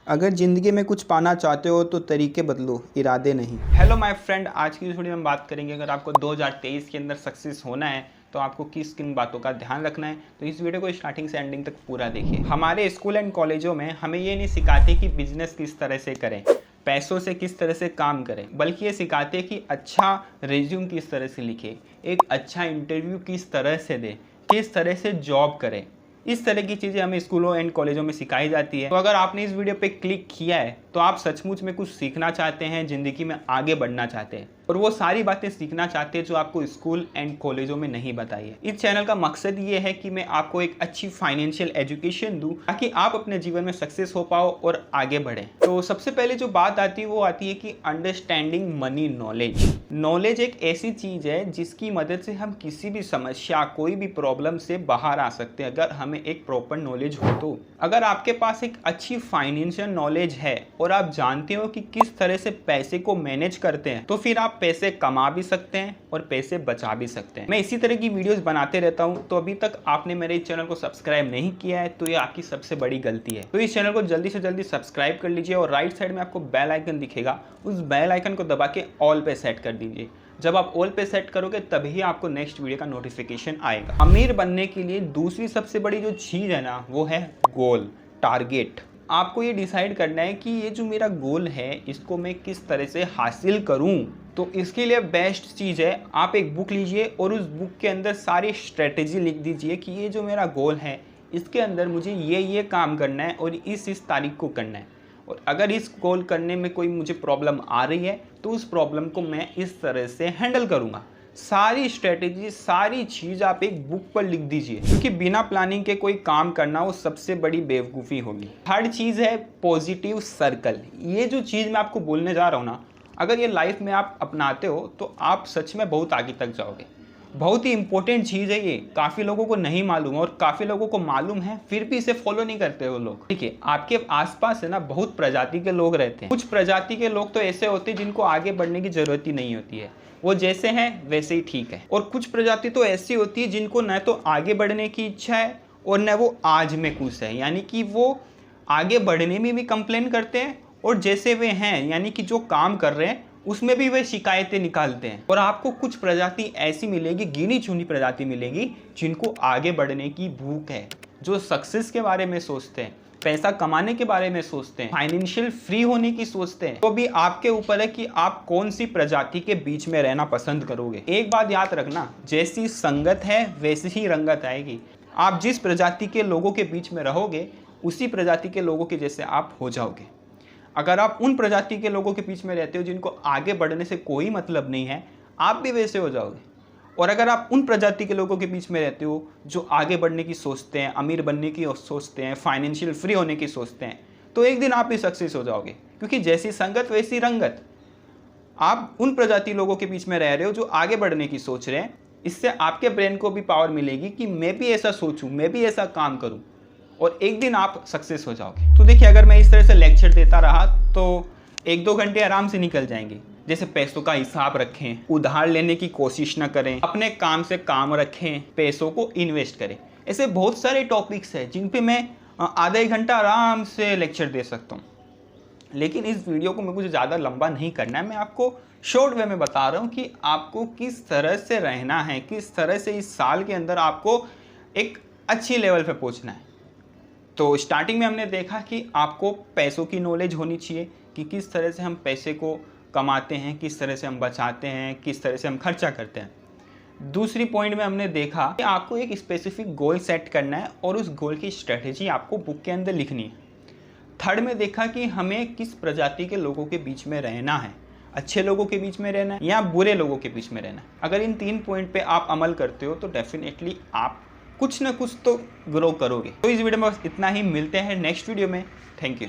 अगर ज़िंदगी में कुछ पाना चाहते हो तो तरीके बदलो, इरादे नहीं। हेलो माय फ्रेंड, आज की इस वीडियो में हम बात करेंगे अगर आपको 2023 के अंदर सक्सेस होना है तो आपको किस किन बातों का ध्यान रखना है। तो इस वीडियो को स्टार्टिंग से एंडिंग तक पूरा देखिए। हमारे स्कूल एंड कॉलेजों में हमें ये नहीं सिखाते कि बिजनेस किस तरह से करें, पैसों से किस तरह से काम करें, बल्कि ये सिखाते हैं कि अच्छा रिज्यूम किस तरह से लिखें, एक अच्छा इंटरव्यू किस तरह से दें, किस तरह से जॉब करें। इस तरह की चीज़ें हमें स्कूलों एंड कॉलेजों में सिखाई जाती है। तो अगर आपने इस वीडियो पे क्लिक किया है तो आप सचमुच में कुछ सीखना चाहते हैं, ज़िंदगी में आगे बढ़ना चाहते हैं और वो सारी बातें सीखना चाहते हैं जो आपको स्कूल एंड कॉलेजों में नहीं बताई है। इस चैनल का मकसद ये है कि मैं आपको एक अच्छी फाइनेंशियल एजुकेशन दूं ताकि आप अपने जीवन में सक्सेस हो पाओ और आगे बढ़ें। तो सबसे पहले जो बात आती है वो आती है कि अंडरस्टैंडिंग मनी नॉलेज। नॉलेज एक ऐसी चीज़ है जिसकी मदद से हम किसी भी समस्या, कोई भी प्रॉब्लम से बाहर आ सकते हैं अगर हमें एक प्रॉपर नॉलेज हो तो। अगर आपके पास एक अच्छी फाइनेंशियल नॉलेज है और आप जानते हो कि किस तरह से पैसे को मैनेज करते हैं तो फिर आप पैसे कमा भी सकते हैं और पैसे बचा भी सकते हैं। मैं इसी तरह की वीडियोस बनाते रहता हूं, तो अभी तक आपने मेरे इस चैनल को सब्सक्राइब नहीं किया है तो ये आपकी सबसे बड़ी गलती है। तो इस चैनल को जल्दी से जल्दी सब्सक्राइब कर लीजिए और राइट साइड में आपको बेल आइकन दिखेगा, उस बेल आइकन को दबा के ऑल पे सेट कर दीजिए। जब आप ऑल पे सेट करोगे तभी आपको नेक्स्ट वीडियो का नोटिफिकेशन आएगा। अमीर बनने के लिए दूसरी सबसे बड़ी जो चीज़ है ना वो है गोल, टारगेट। आपको ये डिसाइड करना है कि ये जो मेरा गोल है इसको मैं किस तरह से हासिल करूं। तो इसके लिए बेस्ट चीज़ है आप एक बुक लीजिए और उस बुक के अंदर सारी स्ट्रेटेजी लिख दीजिए कि ये जो मेरा गोल है इसके अंदर मुझे ये काम करना है और इस तारीख को करना है। और अगर इस गोल करने में कोई मुझे प्रॉब्लम आ रही है तो उस प्रॉब्लम को मैं इस तरह से हैंडल करूँगा। सारी स्ट्रेटेजी, सारी चीज़ आप एक बुक पर लिख दीजिए, क्योंकि बिना प्लानिंग के कोई काम करना वो सबसे बड़ी बेवकूफ़ी होगी। थर्ड चीज़ है पॉजिटिव सर्कल। ये जो चीज़ मैं आपको बोलने जा रहा हूँ ना, अगर ये लाइफ में आप अपनाते हो तो आप सच में बहुत आगे तक जाओगे। बहुत ही इंपॉर्टेंट चीज़ है ये, काफ़ी लोगों को नहीं मालूम और काफ़ी लोगों को मालूम है फिर भी इसे फॉलो नहीं करते वो लोग। ठीक है, आपके आसपास है ना बहुत प्रजाति के लोग रहते हैं। कुछ प्रजाति के लोग तो ऐसे होते हैं जिनको आगे बढ़ने की ज़रूरत ही नहीं होती है, वो जैसे हैं वैसे ही ठीक है। और कुछ प्रजाति तो ऐसी होती है जिनको न तो आगे बढ़ने की इच्छा है और न वो आज में खुश है, यानी कि वो आगे बढ़ने में भी कंप्लेन करते हैं और जैसे वे हैं यानी कि जो काम कर रहे हैं उसमें भी वे शिकायतें निकालते हैं। और आपको कुछ प्रजाति ऐसी मिलेगी, गिनी चुनी प्रजाति मिलेगी जिनको आगे बढ़ने की भूख है, जो सक्सेस के बारे में सोचते हैं, पैसा कमाने के बारे में सोचते हैं, फाइनेंशियल फ्री होने की सोचते हैं। तो भी आपके ऊपर है कि आप कौन सी प्रजाति के बीच में रहना पसंद करोगे। एक बात याद रखना, जैसी संगत है वैसी ही रंगत आएगी। आप जिस प्रजाति के लोगों के बीच में रहोगे उसी प्रजाति के लोगों के जैसे आप हो जाओगे। अगर आप उन प्रजाति के लोगों के बीच में रहते हो जिनको आगे बढ़ने से कोई मतलब नहीं है, आप भी वैसे हो जाओगे। और अगर आप उन प्रजाति के लोगों के बीच में रहते हो जो आगे बढ़ने की सोचते हैं, अमीर बनने की सोचते हैं, फाइनेंशियल फ्री होने की सोचते हैं, तो एक दिन आप भी सक्सेस हो जाओगे, क्योंकि जैसी संगत वैसी रंगत। आप उन प्रजाति लोगों के बीच में रह रहे हो जो आगे बढ़ने की सोच रहे हैं, इससे आपके ब्रेन को भी पावर मिलेगी कि मैं भी ऐसा सोचूं, मैं भी ऐसा काम करूं, और एक दिन आप सक्सेस हो जाओगे। तो देखिए, अगर मैं इस तरह से लेक्चर देता रहा तो 1-2 घंटे आराम से निकल जाएंगे। जैसे पैसों का हिसाब रखें, उधार लेने की कोशिश न करें, अपने काम से काम रखें, पैसों को इन्वेस्ट करें। ऐसे बहुत सारे टॉपिक्स हैं जिन पे मैं आधा 1 घंटा आराम से लेक्चर दे सकता हूँ। लेकिन इस वीडियो को मुझे ज़्यादा लंबा नहीं करना है, मैं आपको शॉर्ट वे में बता रहा हूँ कि आपको किस तरह से रहना है, किस तरह से इस साल के अंदर आपको एक अच्छी लेवल पे पहुँचना है। तो स्टार्टिंग में हमने देखा कि आपको पैसों की नॉलेज होनी चाहिए कि किस तरह से हम पैसे को कमाते हैं, किस तरह से हम बचाते हैं, किस तरह से हम खर्चा करते हैं। दूसरी पॉइंट में हमने देखा कि आपको एक स्पेसिफिक गोल सेट करना है और उस गोल की स्ट्रेटेजी आपको बुक के अंदर लिखनी है। थर्ड में देखा कि हमें किस प्रजाति के लोगों के बीच में रहना है, अच्छे लोगों के बीच में रहना है या बुरे लोगों के बीच में रहना है। अगर इन 3 पॉइंट पे आप अमल करते हो तो डेफिनेटली आप कुछ ना कुछ तो ग्रो करोगे। तो इस वीडियो में बस इतना ही, मिलते हैं नेक्स्ट वीडियो में। Thank you.